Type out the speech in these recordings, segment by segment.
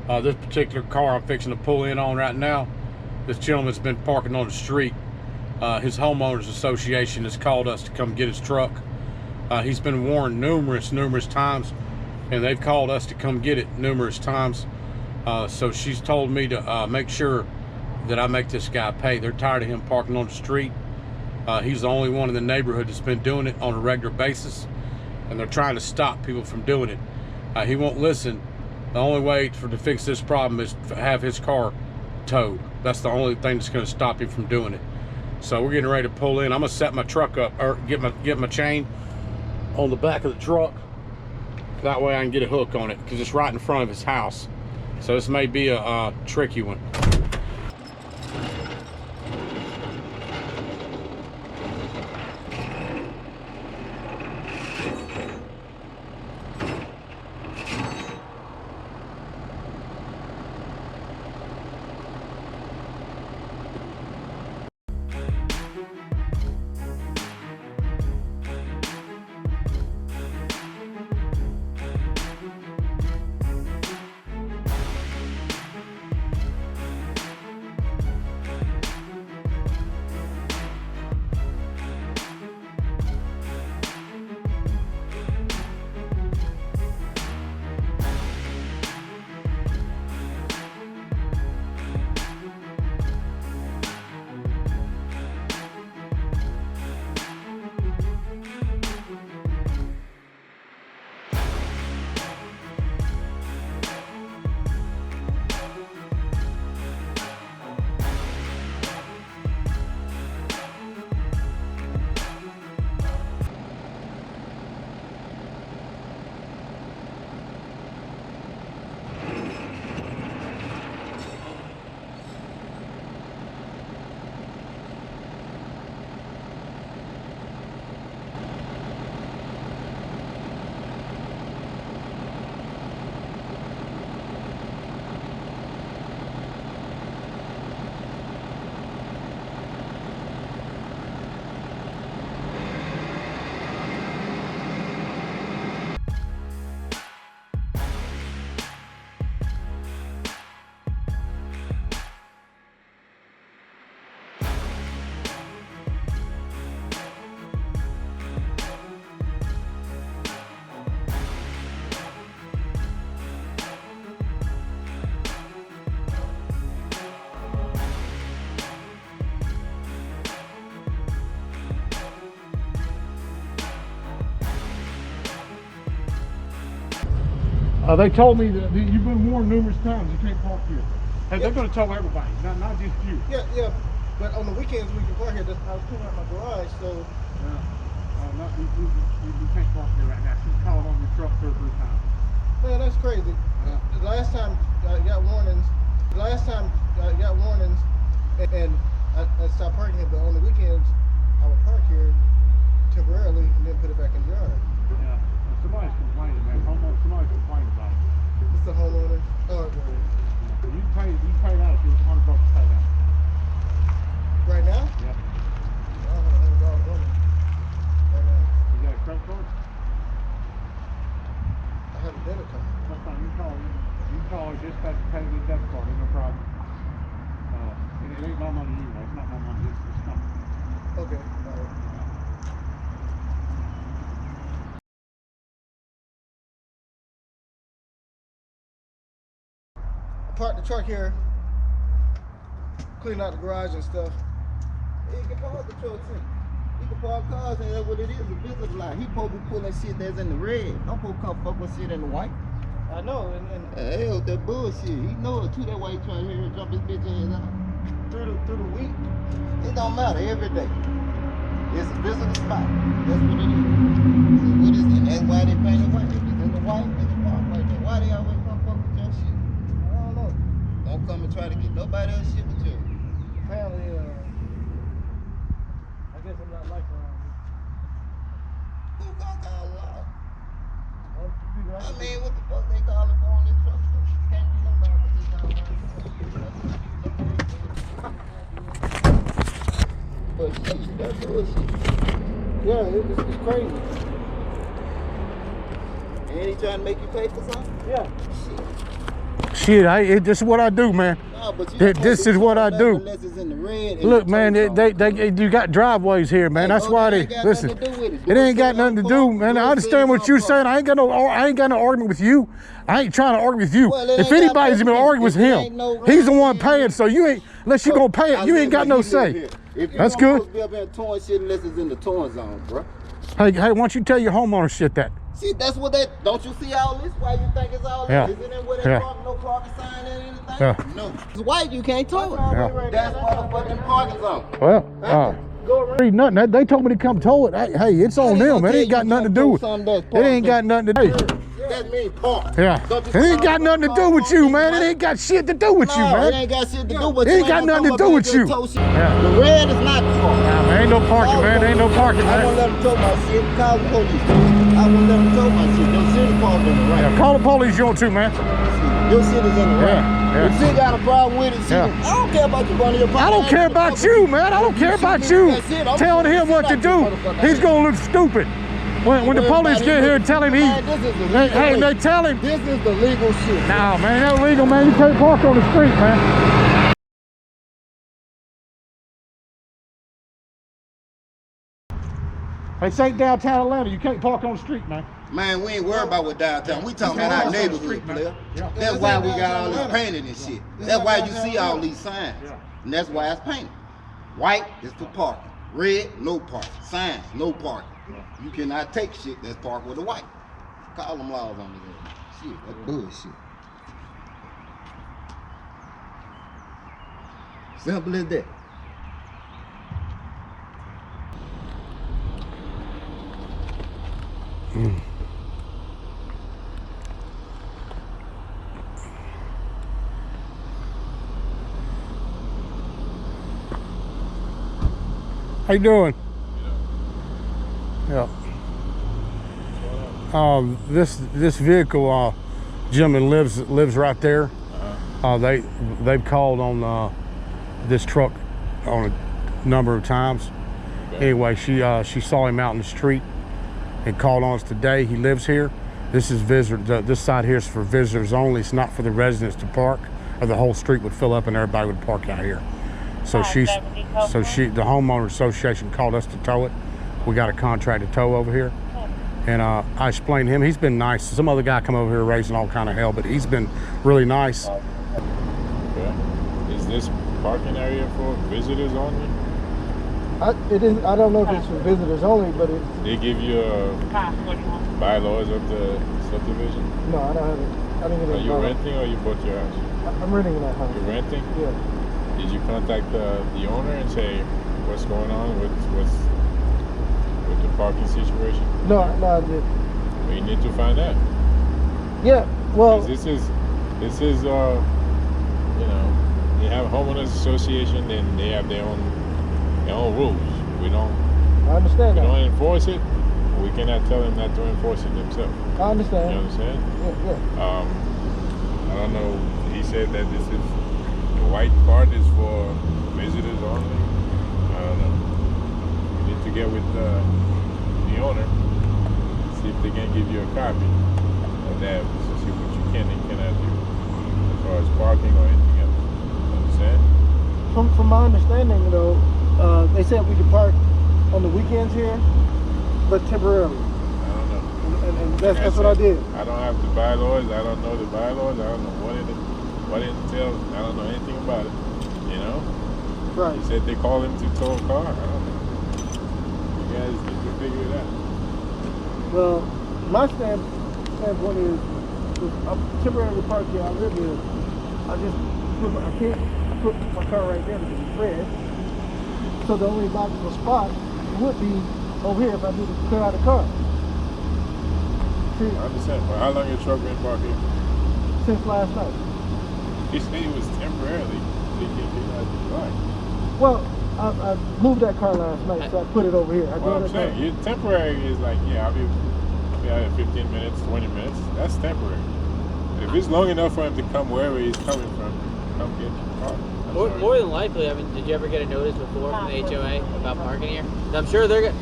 This particular car I'm fixing to pull in on right now, this gentleman's been parking on the street. His homeowners association has called us to come get his truck. He's been warned numerous times, and they've called us to come get it numerous times. So she's told me to make sure that I make this guy pay. They're tired of him parking on the street. He's the only one in the neighborhood that's been doing it on a regular basis, and they're trying to stop people from doing it. He won't listen. The only way to fix this problem is to have his car towed. That's the only thing that's going to stop him from doing it. So we're getting ready to pull in. I'm going to set my truck up, or get my chain on the back of the truck. That way I can get a hook on it, because it's right in front of his house. So this may be a tricky one. They told me that you've been warned numerous times you can't park here. Hey, they're going to tell everybody, not just you. Yeah. But on the weekends we can park here. I was cleaning out my garage, so. You can't park here right now. She's called on your truck 3 times. Man, that's crazy. The last time I got warnings, and I stopped parking here. But on the weekends, I would park here temporarily and then put it back in the yard. Yeah. Somebody's complaining, man. Somebody's complaining about it. It's the homeowner. Oh, yeah. You paid out if you was $100 to pay out. Right now? Yep. I don't have $100 on me. Right now. You got a credit card? I have a debit card. That's fine. You call her dispatch and pay the debit card. Ain't no problem. It ain't my money anyway. It's not my money. It's not. Okay. All right. Park the truck here, clean out the garage and stuff. Yeah, you can park the trucks in. You can park cars and that's what it is, a business line. He supposed to be pulling shit that's in the red. Don't supposed to come fuck with shit in the white. I know, and Hell, that bullshit. He know it too, that why he trying to hear and jump his bitch ass out. through the week. It don't matter, every day. It's a business spot. That's what it is. See, what is it? And that's why they paint it white. If it's in the white, it's park right there. Why they always come fuck with your shit? I don't know. Don't come and try to get nobody else shit but you. Apparently, I guess I'm not like around here. Who gonna call law? People I mean, what the fuck they calling for on this truck? Can't be nobody but this time around. But shit, that's bullshit. Yeah, it's crazy. And he trying to make you pay for something? Yeah. Shit. Shit, this is what I do, man. No, but This is what I do. Unless it's in the red. Look, man, you got driveways here, man. That's why they listen. It ain't got nothing to do, man. I understand what you're saying. I ain't got no argument with you. I ain't trying to argue with you. If anybody's been arguing with him, he's the one paying. So you ain't, unless you gonna pay it, you ain't got no say. That's good. Supposed to be up here towing shit unless it's in the towing zone, bro. Hey, why don't you tell your homeowner shit that? See, that's what that. Don't you see all this? Why you think it's all Yeah. this? Isn't it where they Yeah. park, no parking sign and anything? Yeah. No. It's white, you can't tow it. Yeah. That's why the fucking parking zone. Well, read nothing. They told me to come tow it. Hey, it's on them. It ain't got nothing to do with it. It ain't got nothing to do. That means park. Yeah. It ain't got nothing to do with you, man. It ain't got shit to do with you, No, it man. ain't got shit to do with It you. ain't got nothing to do with you. Yeah. The red is not park. Nah, man, ain't no parking, man. Ain't no parking, I won't man. let them tow my shit. Call the police. I won't let them tow my shit. Your shit is parked in the right. Yeah, call the police, you want to, man. Your shit is in the right. Yeah. If she got a problem with it, Yeah. I don't care about you running your pocket. I don't care about you, man. I don't care about you telling him what to do. He's gonna look stupid when the police get here and tell him hey, they tell him. This is the legal shit. Nah, man, ain't illegal, man. You can't park on the street, man. This ain't downtown Atlanta. You can't park on the street, man. Man, we ain't worried about what downtown. We talking about our neighborhood, player. That's why we got all this painted and shit. That's why you see all these signs. And that's why it's painted. White is for parking. Red, no parking. Signs, no parking. You cannot take shit that's parked with a white. Call them laws on this. Shit, that's bullshit. Simple as that. How you doing? Yeah. This vehicle, gentleman lives right there. They've called on this truck on a number of times. Okay. Anyway, she saw him out in the street and called on us today. He lives here. This is this side here is for visitors only. It's not for the residents to park, or the whole street would fill up and everybody would park out here. So the homeowner association called us to tow it. We got a contract to tow over here. And I explained to him, he's been nice. Some other guy come over here raising all kind of hell, but he's been really nice. Okay. Is this parking area for visitors only? It is. I don't know if it's for visitors only, but it. They give you bylaws of the subdivision? No, I don't have it. I didn't get it. Are you renting or you bought your house? I'm renting that house. You're renting? Yeah. Did you contact the owner and say what's going on with the parking situation? No, I did. Well, you need to find out. Yeah. Well, this is you know, they have a homeowners association and they have their own rules. We don't. I understand We that. don't enforce it. We cannot tell them not to enforce it themselves. I understand. You understand? Yeah. I don't know. He said that this is the white part is for visitors only. I don't know. You need to get with the owner, see if they can give you a copy of that to see what you can and cannot do as far as parking or anything else. Understand? From my understanding, though, they said we could park on the weekends here, but temporarily. I don't know. And that's what I did. I don't have the bylaws. I don't know the bylaws. I don't know what it entails. I don't know anything about it. You know? Right. He said they call him to tow a car. I don't know. You guys need to figure it out. Well, my standpoint is, I'm temporarily parked here. I live here. I can't put my car right there because it's red. So the only logical spot would be over here if I need to clear out a car. See, I understand, but how long your truck been parked here? since last night. He said it was temporarily so you can get out the car. Well, I moved that car last night, so I put it over here. What I'm saying, your temporary is like, yeah, I'll be out in 15 minutes, 20 minutes. That's temporary. But if it's long enough for him to come wherever he's coming from, come get your car. More than likely, I mean, did you ever get a notice before from the HOA about parking here? I'm sure because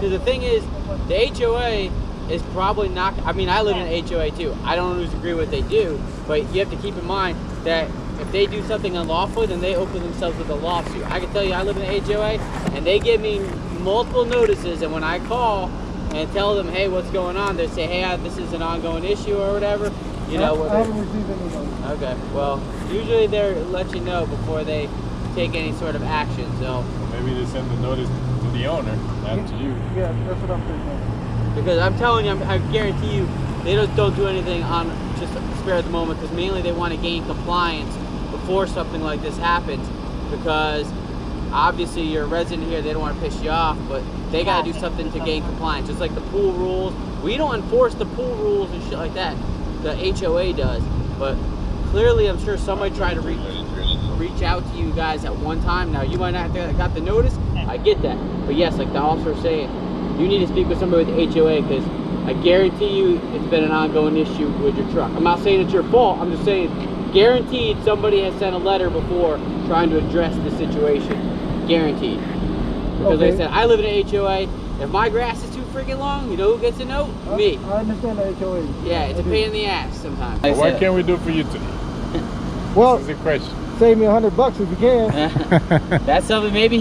the thing is, the HOA is probably not. I mean, I live in an HOA too. I don't always agree with what they do, but you have to keep in mind that if they do something unlawful, then they open themselves with a lawsuit. I can tell you, I live in an HOA, and they give me multiple notices, and when I call and tell them, hey, what's going on, they say, hey, this is an ongoing issue or whatever. You know, I haven't received any notice. Okay, well, usually they let you know before they take any sort of action. So maybe they send the notice to the owner, not to you. Yeah, that's what I'm thinking. Because I'm telling you, I guarantee you, they don't do anything on just spare at the moment, because mainly they want to gain compliance before something like this happens, because obviously you're a resident here, they don't want to piss you off, but they got to do something to gain compliance. Just like the pool rules, we don't enforce the pool rules and shit like that. The HOA does, but clearly I'm sure somebody tried to reach out to you guys at one time. Now you might not have got the notice, I get that, but yes, like the officer was saying, you need to speak with somebody with the HOA, because I guarantee you it's been an ongoing issue with your truck. I'm not saying it's your fault, I'm just saying guaranteed somebody has sent a letter before trying to address the situation. Guaranteed. Because Okay. they said, I live in an HOA, if my grass is too freaking long, you know who gets a note? Me. I understand the HOA. Yeah, it's a I do. pain in the ass sometimes. But what can we do for you today? Well, This is the question. save me $100 if you can. That's something maybe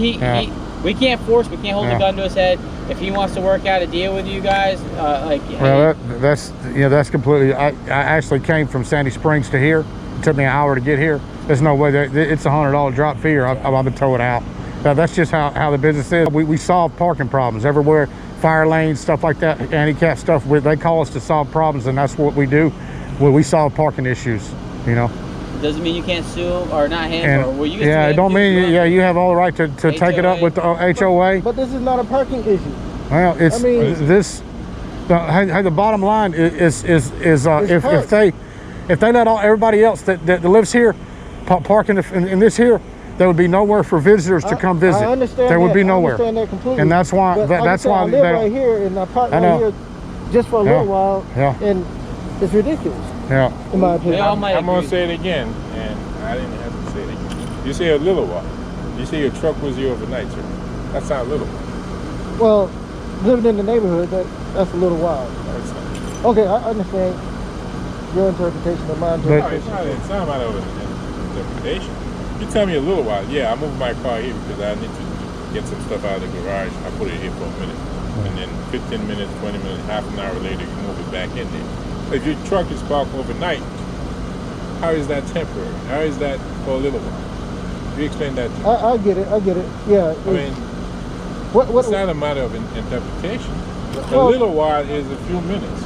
we can't force, we can't hold Yeah. a gun to his head. If he wants to work out a deal with you guys, like, Well, that's that's completely. I actually came from Sandy Springs to here. It took me an hour to get here. There's no way that it's $100 drop fee, or I've been towed out. Now, that's just how the business is. We solve parking problems everywhere, fire lanes, stuff like that, handicap stuff. They call us to solve problems, and that's what we do. We solve parking issues. You know. doesn't mean you can't sue or not him, And, or well, you can yeah, sue it don't him, mean you have all the right to take it up with the HOA. But this is not a parking issue. Well, it's I mean- this. Hey, the bottom line is if parked. they let everybody else that lives here park in this here, there would be nowhere for visitors to come visit. I understand there would be that. nowhere. I understand that completely. And that's why But like I that's said, why I live they right here, and I park I right know. here just for a Yeah. little while, Yeah. and it's ridiculous, yeah. in my They opinion. all might I'm gonna agree. say it again, and I didn't have to say it again. You say a little while. You say your truck was here overnight, sir. That's not little. Well, living in the neighborhood, that's a little wild. No, it's not. Okay, I understand your interpretation of my No, interpretation. it's not a matter of interpretation. You tell me a little while. Yeah, I moved my car here because I need to get some stuff out of the garage. I put it here for a minute. And then 15 minutes, 20 minutes, half an hour later, you move it back in there. So if your truck is parked overnight, how is that temporary? How is that for a little while? You explain that to me. I get it. Yeah. I mean, what? it's not a matter of interpretation. A Well- little while is a few minutes.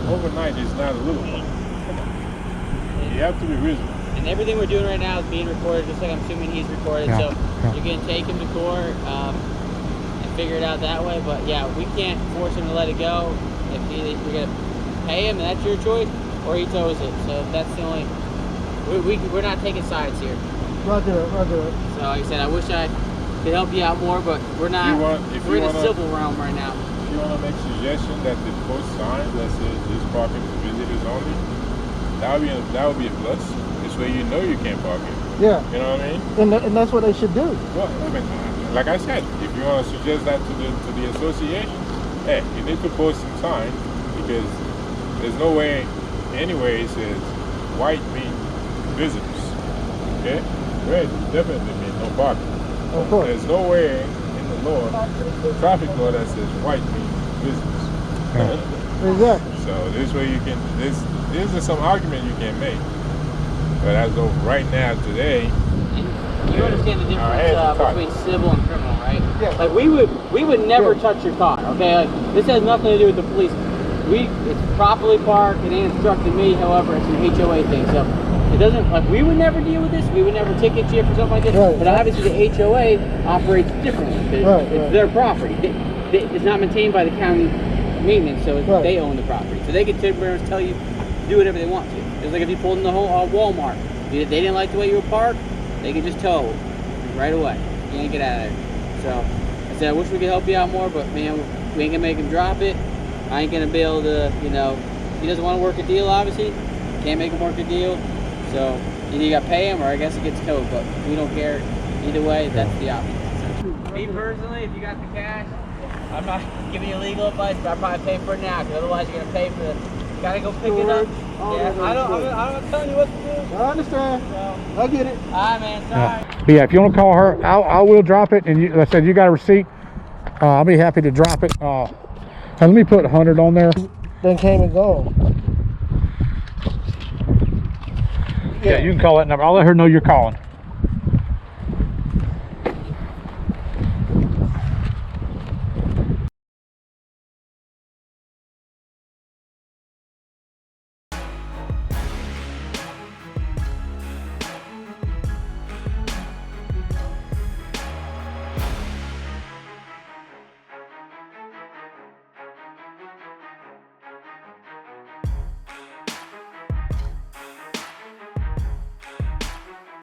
Overnight is not a little while. Come on. You have to be reasonable. And everything we're doing right now is being recorded, just like I'm assuming he's recorded. Yeah, So yeah. you can take him to court and figure it out that way. But yeah, we can't force him to let it go. If you're gonna pay him, and that's your choice, or he tows it. So that's the only. We're not taking sides here. Roger. So like I said, I wish I could help you out more, but we're not. If We're you in the wanna- civil realm right now. If you want to make suggestion that they post signs that says this parking for visitors only, that would be a plus. This way you know you can't park here. Yeah, You know what I mean? and that's what they should do. Well, I mean, like I said, if you want to suggest that to the association, hey, you need to post some signs because there's no way anywhere it says white means visitors. Okay? Red definitely means no parking. Of course. There's no way in the law, traffic law, that says white means visitors. Exactly. So this way you can, this is some argument you can make. But as of right now, today, You understand the Our hands are difference tied. between civil and criminal, right? Yeah. Like we would never Yeah. touch your car, okay? Like this has nothing to do with the police. It's properly parked. It ain't instructed me. However, it's an HOA thing, so it doesn't like we would never deal with this. We would never ticket you for something like this. Right. But obviously, the HOA operates differently because Right, it's right. their property. It's not maintained by the county maintenance, so Right. they own the property. So they can tell you do whatever they want to. It's like if you pulled in the whole Walmart, they didn't like the way you were parked, they could just tow right away. You ain't get out of there. So I said, I wish we could help you out more, but man, we ain't gonna make him drop it. I ain't gonna be able to, you know, he doesn't want to work a deal, obviously. Can't make him work a deal. So either you gotta pay him or I guess it gets towed, but we don't care. Either way, that's the option. So, me personally, if you got the cash, I'm not giving you legal advice, but I'll probably pay for it now, because otherwise you're gonna pay for the. You gotta go pick it up. Yeah, I'm not telling you what to do. I understand. So, I get it. all right, man. Sorry. Yeah. But yeah, if you want to call her, I will drop it. And like I said, you got a receipt. I'll be happy to drop it. And let me put 100 on there. Then came and gone. Yeah, you can call that number. I'll let her know you're calling.